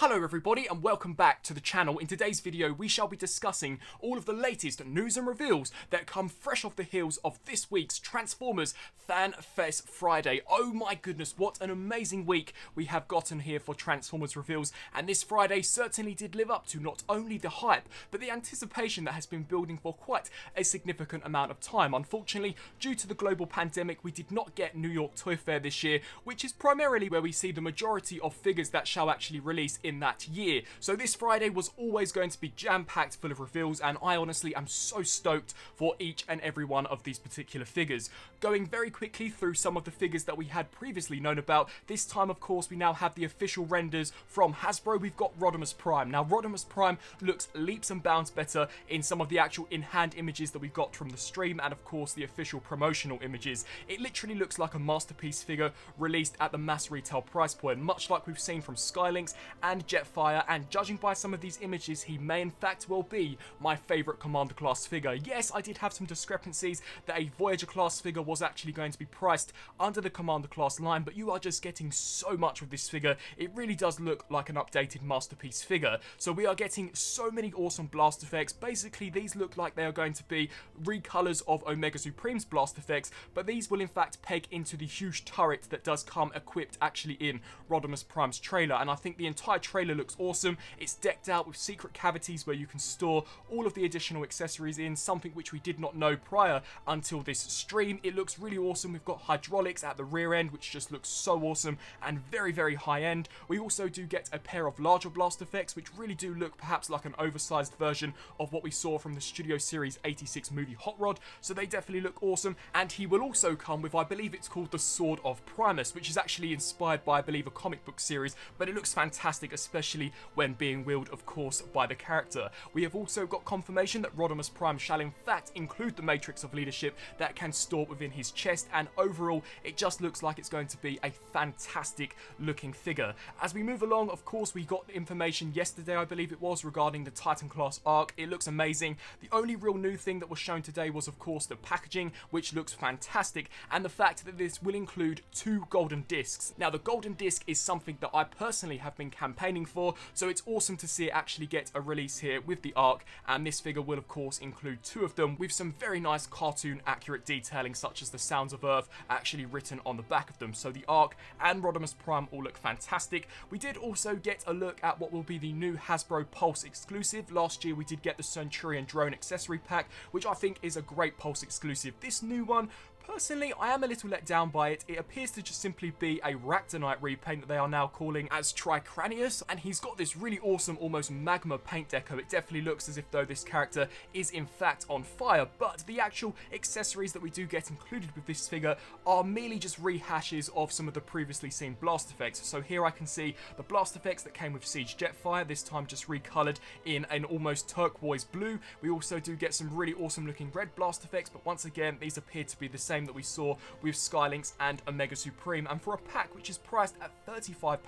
Hello everybody and welcome back to the channel. In today's video we shall be discussing all of the latest news and reveals that come fresh off the heels of this week's Transformers Fan Fest Friday. Oh my goodness, what an amazing week we have gotten here for Transformers reveals, and this Friday certainly did live up to not only the hype but the anticipation that has been building for quite a significant amount of time. Unfortunately, due to the global pandemic, we did not get New York Toy Fair this year, which is primarily where we see the majority of figures that shall actually release in that year. So this Friday was always going to be jam-packed full of reveals, and I honestly am so stoked for each and every one of these particular figures. Going very quickly through some of the figures that we had previously known about, this time of course we now have the official renders from Hasbro. We've got Rodos Prime. Now Rodos Prime looks leaps and bounds better in some of the actual in-hand images that we got from the stream and of course the official promotional images. It literally looks like a masterpiece figure released at the mass retail price point, much like we've seen from Skylynx and Jetfire, and judging by some of these images, he may in fact well be my favourite Commander class figure. Yes, I did have some discrepancies that a Voyager class figure was actually going to be priced under the Commander class line, but you are just getting so much with this figure. It really does look like an updated masterpiece figure. So we are getting so many awesome blast effects. Basically, these look like they are going to be recolors of Omega Supreme's blast effects, but these will in fact peg into the huge turret that does come equipped actually in Rodos Prime's trailer, and I think the entire trailer looks awesome. It's decked out with secret cavities where you can store all of the additional accessories in, something which we did not know prior until this stream. It looks really awesome. We've got hydraulics at the rear end, which just looks so awesome and very, very high end. We also do get a pair of larger blast effects, which really do look perhaps like an oversized version of what we saw from the Studio Series 86 movie Hot Rod, so they definitely look awesome. And he will also come with, I believe it's called the Sword of Primus, which is actually inspired by, I believe, a comic book series, but it looks fantastic, especially when being wielded, of course, by the character. We have also got confirmation that Rodos Prime shall in fact include the Matrix of Leadership that can store within his chest, and overall it just looks like it's going to be a fantastic looking figure. As we move along, of course, we got information yesterday, I believe it was, regarding the Titan class arc. It looks amazing. The only real new thing that was shown today was of course the packaging, which looks fantastic, and the fact that this will include 2 golden discs. Now the golden disc is something that I personally have been campaigning for, so it's awesome to see it actually get a release here with the arc, and this figure will of course include 2 of them with some very nice cartoon accurate detailing, such as the Sounds of Earth actually written on the back of them. So the arc and Rodos Prime all look fantastic. We did also get a look at what will be the new Hasbro Pulse exclusive. Last year we did get the Centurion drone accessory pack, which I think is a great Pulse exclusive. This new one, personally, I am a little let down by it. It appears to just simply be a Ractonite repaint that they are now calling as Tricranius, and he's got this really awesome, almost magma paint deco. It definitely looks as if though this character is in fact on fire, but the actual accessories that we do get included with this figure are merely just rehashes of some of the previously seen blast effects. So here I can see the blast effects that came with Siege Jetfire, this time just recolored in an almost turquoise blue. We also do get some really awesome looking red blast effects, but once again, these appear to be the same that we saw with Skylynx and Omega Supreme, and for a pack which is priced at £35,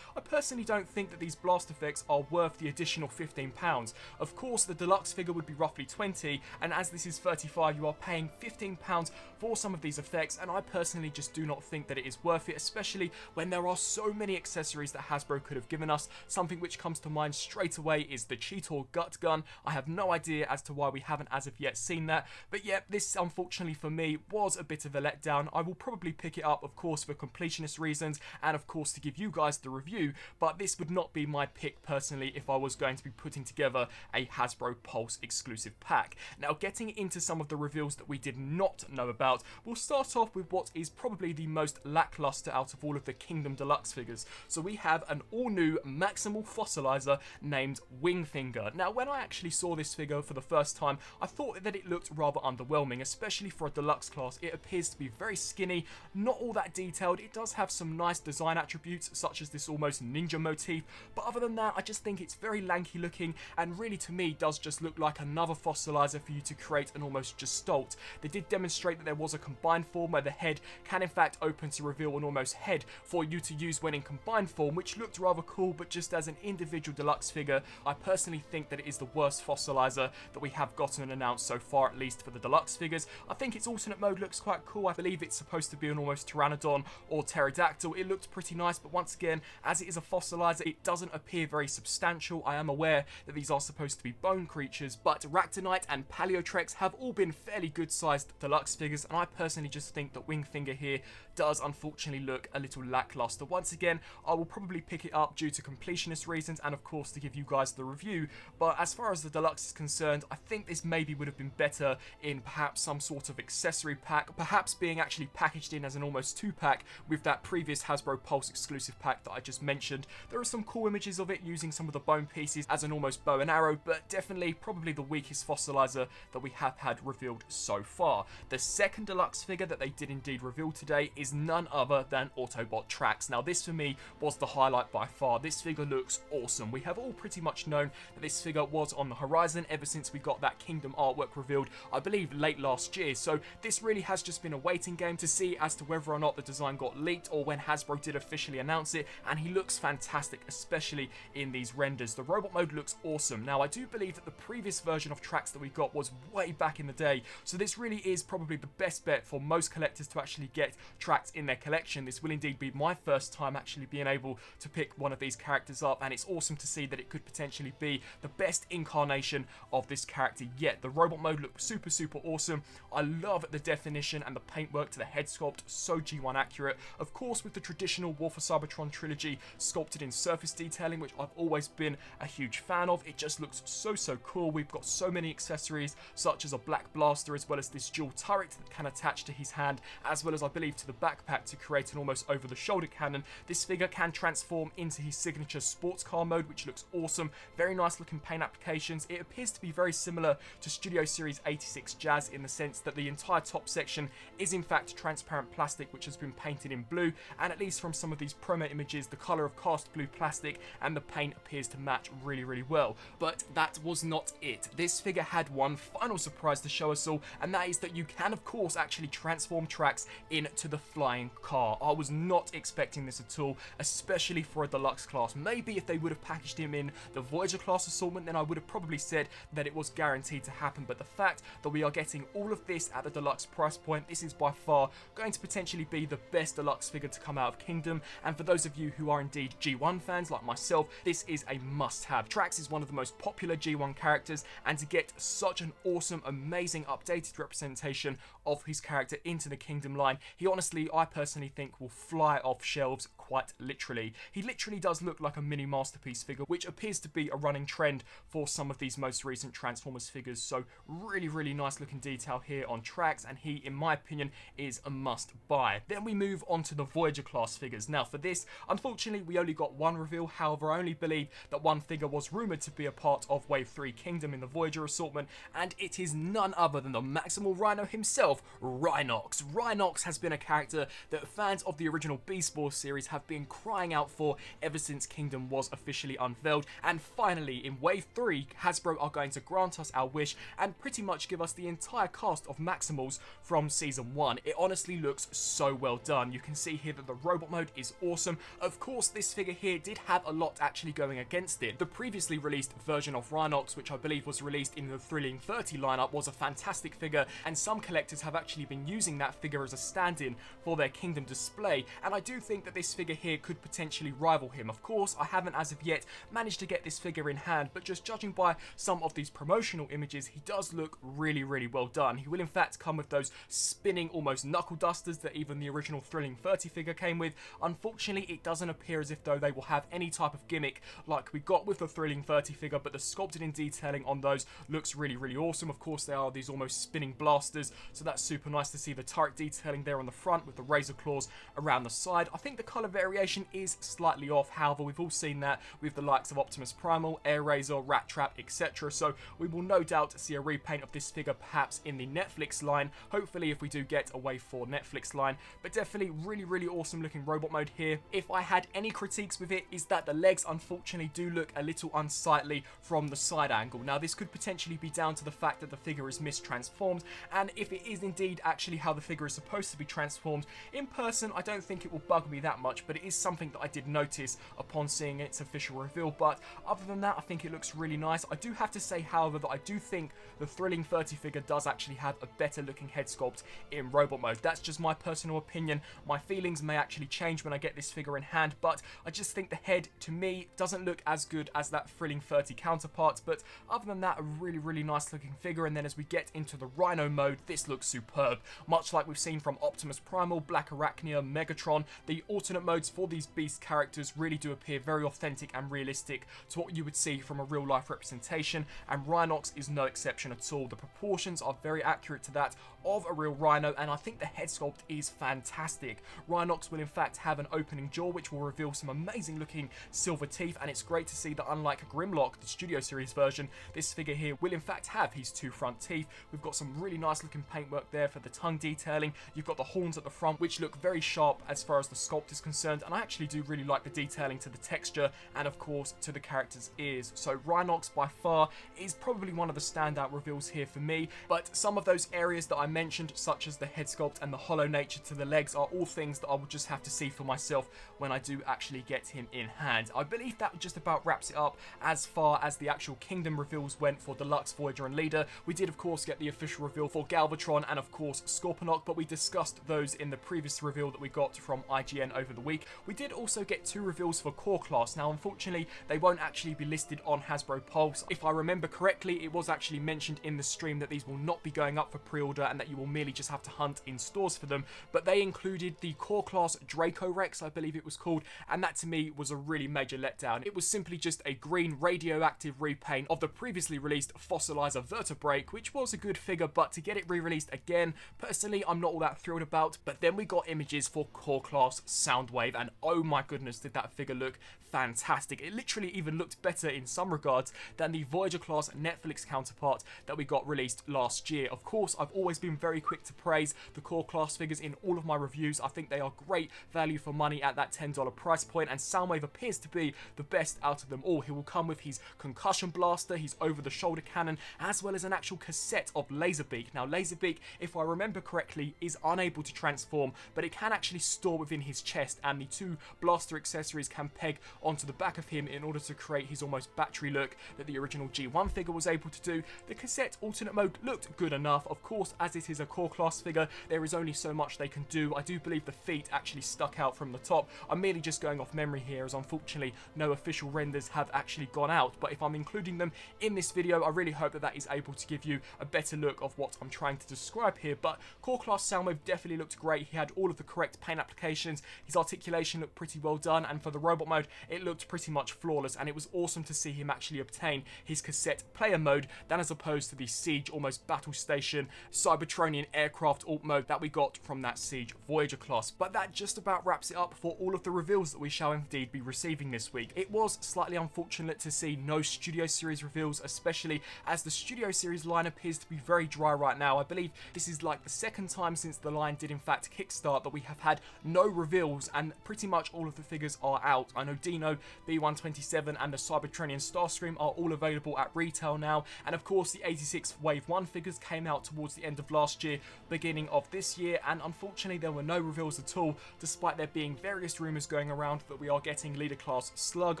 I personally don't think that these blast effects are worth the additional £15. Of course, the deluxe figure would be roughly 20, and as this is 35, you are paying £15 for some of these effects, and I personally just do not think that it is worth it, especially when there are so many accessories that Hasbro could have given us. Something which comes to mind straight away is the Cheetor Gut Gun. I have no idea as to why we haven't as of yet seen that, but yeah, this unfortunately for me was a bit of a letdown. I will probably pick it up, of course, for completionist reasons and of course to give you guys the review, but this would not be my pick personally if I was going to be putting together a Hasbro Pulse exclusive pack. Now, getting into some of the reveals that we did not know about, we'll start off with what is probably the most lackluster out of all of the Kingdom Deluxe figures. So we have an all-new Maximal Fossilizer named Wingfinger. Now, when I actually saw this figure for the first time, I thought that it looked rather underwhelming, especially for a deluxe class. It appears to be very skinny, not all that detailed. It does have some nice design attributes, such as this almost ninja motif, but other than that, I just think it's very lanky looking, and really to me does just look like another fossilizer for you to create an almost gestalt. They did demonstrate that there was a combined form where the head can in fact open to reveal an almost head for you to use when in combined form, which looked rather cool, but just as an individual deluxe figure, I personally think that it is the worst fossilizer that we have gotten announced so far, at least for the deluxe figures. I think its alternate mode looks looks quite cool. I believe it's supposed to be an almost pteranodon or pterodactyl. It looked pretty nice, but once again, as it is a fossilizer, it doesn't appear very substantial. I am aware that these are supposed to be bone creatures, but Ractonite and Paleotrex have all been fairly good sized deluxe figures, and I personally just think that Wingfinger here does unfortunately look a little lackluster. Once again, I will probably pick it up due to completionist reasons and of course to give you guys the review, but as far as the deluxe is concerned, I think this maybe would have been better in perhaps some sort of accessory pack, perhaps being actually packaged in as an almost 2-pack with that previous Hasbro Pulse exclusive pack that I just mentioned. There are some cool images of it using some of the bone pieces as an almost bow and arrow, but definitely probably the weakest fossilizer that we have had revealed so far. The second deluxe figure that they did indeed reveal today is none other than Autobot Trax. Now this for me was the highlight by far. This figure looks awesome. We have all pretty much known that this figure was on the horizon ever since we got that Kingdom artwork revealed, I believe late last year, so this really has just been a waiting game to see as to whether or not the design got leaked or when Hasbro did officially announce it, and he looks fantastic, especially in these renders. The robot mode looks awesome. Now I do believe that the previous version of Trax that we got was way back in the day, so this really is probably the best bet for most collectors to actually get Trax in their collection. This will indeed be my first time actually being able to pick one of these characters up, and it's awesome to see that it could potentially be the best incarnation of this character yet. The robot mode looks super awesome. I love the definition and the paintwork to the head sculpt, so G1 accurate. Of course, with the traditional War for Cybertron trilogy sculpted in surface detailing, which I've always been a huge fan of. It just looks so cool. We've got so many accessories such as a black blaster, as well as this dual turret that can attach to his hand, as well as I believe to the backpack to create an almost over-the-shoulder cannon. This figure can transform into his signature sports car mode, which looks awesome. Very nice looking paint applications. It appears to be very similar to Studio Series 86 Jazz in the sense that the entire top section is in fact transparent plastic which has been painted in blue, and at least from some of these promo images, the colour of cast blue plastic and the paint appears to match really well. But that was not it. This figure had one final surprise to show us all, and that is that you can of course actually transform Trax into the flying car. I was not expecting this at all, especially for a deluxe class. Maybe if they would have packaged him in the Voyager class assortment, then I would have probably said that it was guaranteed to happen, but the fact that we are getting all of this at the deluxe price point, this is by far going to potentially be the best deluxe figure to come out of Kingdom, and for those of you who are indeed G1 fans like myself, this is a must-have. Trax is one of the most popular G1 characters, and to get such an awesome, amazing, updated representation of his character into the Kingdom line, he honestly, I personally think, will fly off shelves quite literally. He literally does look like a mini masterpiece figure, which appears to be a running trend for some of these most recent Transformers figures, so really nice looking detail here on Trax, and he, in my opinion, is a must buy. Then we move on to the Voyager class figures. Now for this, unfortunately, we only got one reveal. However, I only believe that one figure was rumoured to be a part of Wave 3 Kingdom in the Voyager assortment, and it is none other than the Maximal Rhino himself, Rhinox. Rhinox has been a character that fans of the original Beast Wars series have been crying out for ever since Kingdom was officially unveiled, and finally in Wave 3 Hasbro are going to grant us our wish and pretty much give us the entire cast of Maximals from Season 1. It honestly looks so well done. You can see here that the robot mode is awesome. Of course, this figure here did have a lot actually going against it. The previously released version of Rhinox, which I believe was released in the Thrilling 30 lineup, was a fantastic figure, and some collectors have actually been using that figure as a stand-in for their Kingdom display, and I do think that this figure here could potentially rival him. Of course, I haven't as of yet managed to get this figure in hand, but just judging by some of these promotional images, he does look really well done. He will in fact come with those spinning almost knuckle dusters that even the original Thrilling 30 figure came with. Unfortunately, it doesn't appear as if though they will have any type of gimmick like we got with the Thrilling 30 figure, but the sculpted in detailing on those looks really awesome. Of course, they are these almost spinning blasters, so that's super nice to see the turret detailing there on the front with the razor claws around the side. I think the colour variation is slightly off, however, we've all seen that with the likes of Optimus Primal, Air Razor, Rat Trap, etc. So we will no doubt see a repaint of this figure perhaps in the Netflix line, hopefully if we do get a Wave 4 Netflix line, but definitely really awesome looking robot mode here. If I had any critiques with it, is that the legs unfortunately do look a little unsightly from the side angle. Now this could potentially be down to the fact that the figure is mistransformed, and if it is indeed actually how the figure is supposed to be transformed in person, I don't think it will bug me that much, much, but it is something that I did notice upon seeing its official reveal. But other than that, I think it looks really nice. I do have to say, however, that I do think the Thrilling 30 figure does actually have a better looking head sculpt in robot mode. That's just my personal opinion. My feelings may actually change when I get this figure in hand, but I just think the head, to me, doesn't look as good as that Thrilling 30 counterpart. But other than that, a really nice looking figure. And then as we get into the Rhino mode, this looks superb. Much like we've seen from Optimus Primal, Black Arachnia, Megatron, the alternate modes for these beast characters really do appear very authentic and realistic to what you would see from a real life representation, and Rhinox is no exception at all. The proportions are very accurate to that of a real rhino, and I think the head sculpt is fantastic. Rhinox will in fact have an opening jaw which will reveal some amazing looking silver teeth, and it's great to see that unlike Grimlock, the Studio Series version, this figure here will in fact have his two front teeth. We've got some really nice looking paintwork there for the tongue detailing. You've got the horns at the front which look very sharp as far as the sculpt is concerned, and I actually do really like the detailing to the texture and of course to the character's ears. So Rhinox by far is probably one of the standout reveals here for me, but some of those areas that I mentioned, such as the head sculpt and the hollow nature to the legs, are all things that I will just have to see for myself when I do actually get him in hand. I believe that just about wraps it up as far as the actual Kingdom reveals went for Deluxe, Voyager and Leader. We did of course get the official reveal for Galvatron and of course Scorponok, but we discussed those in the previous reveal that we got from IGN over the week. We did also get two reveals for Core Class. Now unfortunately they won't actually be listed on Hasbro Pulse. If I remember correctly, it was actually mentioned in the stream that these will not be going up for pre-order and that you will merely just have to hunt in stores for them, but they included the Core Class Draco Rex, I believe it was called, and that to me was a really major letdown. It was simply just a green radioactive repaint of the previously released Fossilizer Vertebrake, which was a good figure, but to get it re-released again, personally I'm not all that thrilled about. But then we got images for Core Class Soundwave, and oh my goodness, did that figure look fantastic. It literally even looked better in some regards than the Voyager class Netflix counterpart that we got released last year. Of course, I've always been very quick to praise the Core Class figures in all of my reviews. I think they are great value for money at that $10 price point, and Soundwave appears to be the best out of them all. He will come with his concussion blaster, his over-the-shoulder cannon, as well as an actual cassette of Laserbeak. Now Laserbeak, if I remember correctly, is unable to transform, but it can actually store within his chest, and the two blaster accessories can peg onto the back of him in order to create his almost battery look that the original G1 figure was able to do. The cassette alternate mode looked good enough. Of course, as it is a Core Class figure, there is only so much they can do. I do believe the feet actually stuck out from the top. I'm merely just going off memory here, as unfortunately no official renders have actually gone out, but if I'm including them in this video, I really hope that that is able to give you a better look of what I'm trying to describe here. But Core Class Soundwave definitely looked great. He had all of the correct paint applications, his articulation looked pretty well done, and for the robot mode it looked pretty much flawless, and it was awesome to see him actually obtain his cassette player mode than as opposed to the Siege almost battle station Cybertronian aircraft alt mode that we got from that Siege Voyager class. But that just about wraps it up for all of the reveals that we shall indeed be receiving this week. It was slightly unfortunate to see no Studio Series reveals, especially as the Studio Series line appears to be very dry right now. I believe this is like the second time since the line did in fact kickstart that we have had no reveals, and pretty much all of the figures are out. I know Dino, B127 and the Cybertronian Starscream are all available at retail now, and of course the 86 Wave 1 figures came out towards the end of last year, beginning of this year, and unfortunately there were no reveals at all, despite there being various rumours going around that we are getting Leader Class Slug,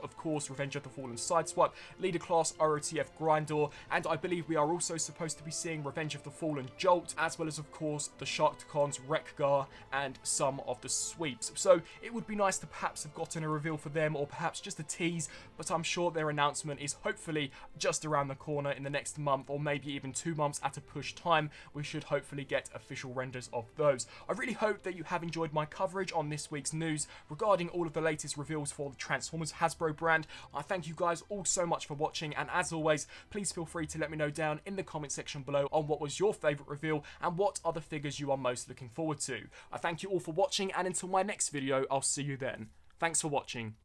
of course Revenge of the Fallen Sideswipe, Leader Class ROTF Grindor, and I believe we are also supposed to be seeing Revenge of the Fallen Jolt, as well as of course the Sharktacons Wreck-Gar and some of the sweeps. So it would be nice to perhaps have gotten a reveal for them, or perhaps just a tease, but I'm sure their announcement is hopefully just around the corner in the next month, or maybe even 2 months at a push time. We should hopefully get official renders of those. I really hope that you have enjoyed my coverage on this week's news regarding all of the latest reveals for the Transformers Hasbro brand. I thank you guys all so much for watching, and as always, please feel free to let me know down in the comment section below on what was your favourite reveal and what are the figures you are most looking forward to. I thank you all for watching, and until my next video, I'll see you then. Thanks for watching.